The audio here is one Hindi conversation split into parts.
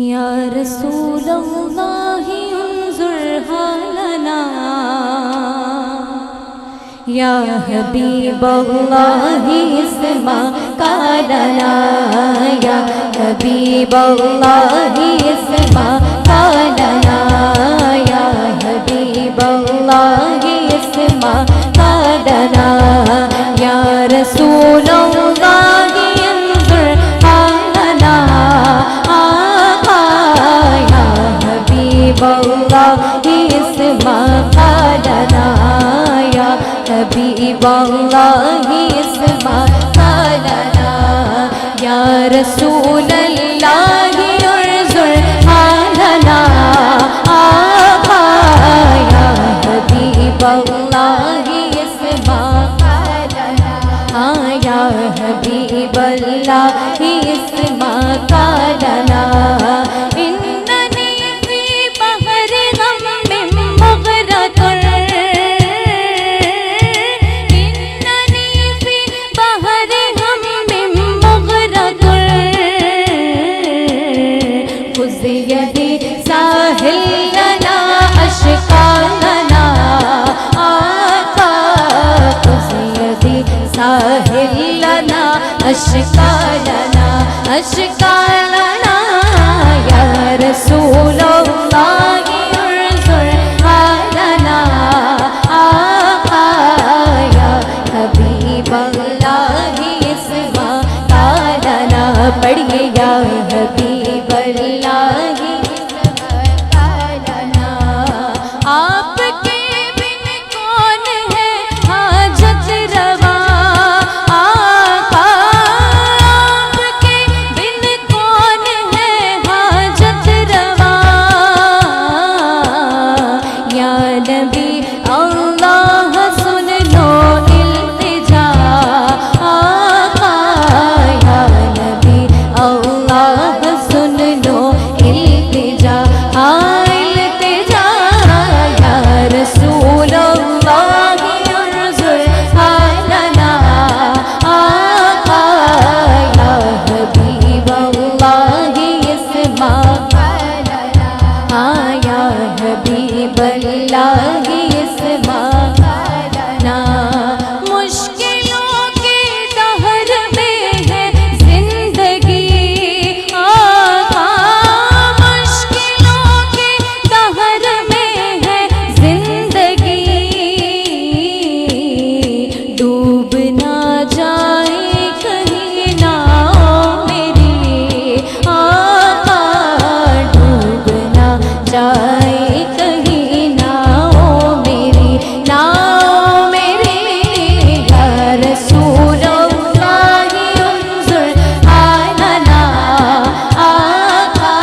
या रसूलल्लाहि उन्जुर हालना या हबीबल्लाहि इस्मा कालना या हबीबल्लाहि इस्मा कालना या हबीबल्लाहि इस्मा कालना या रसूलल्लाहि उन्जुर हालना या हबीबल्लाहि इस्मा कालना या हबीबल्लाहि इस्मा कालना या रसूलल्लाहि उन्जुर हालना या हबीबल्लाहि इस्मा कालना या हबीबल्लाहि इस्मा कालना इन्ननी फी बहरि गम्मिन मुग़रक़ुन इन्ननी फी बहरि गम्मिन मुग़रक़ुन खुज़ यदी साहिल लना अश्क़ालना आका खुज़ यदी साहिल लना अश्क़ालना अश्क़ालना या रसूलल्लाहि उन्जुर हालना आका या हबीबल्लाहि इस्मा कालना पढ़िए या हबीबल्लाहि इस्मा कालना आपके बिन कौन है हाजत रवा आका आपके बिन कौन है हाजत रवा या नबी अल्लाह सुन लो इल्तिजा आका या नबी अल्लाह सुन लो इल्तिजा इल्तिजा या रसूलल्लाहि उन्जुर हालना आका या हबीबल्लाहि इस्मा कालना या हबीबल्लाहि इस्मा कालना मुश्किलों के दहर में है जिंदगी आका मुश्किलों के दहर में है जिंदगी डूब ना जाए कहीं नाव मेरी आका डूब ना जाए कहीं नाव मेरी या रसूलल्लाहि उन्जुर हालना आका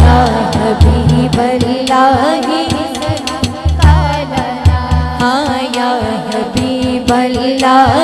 या हबीबल्लाहि इस्मा कालना या हबीबल्लाहि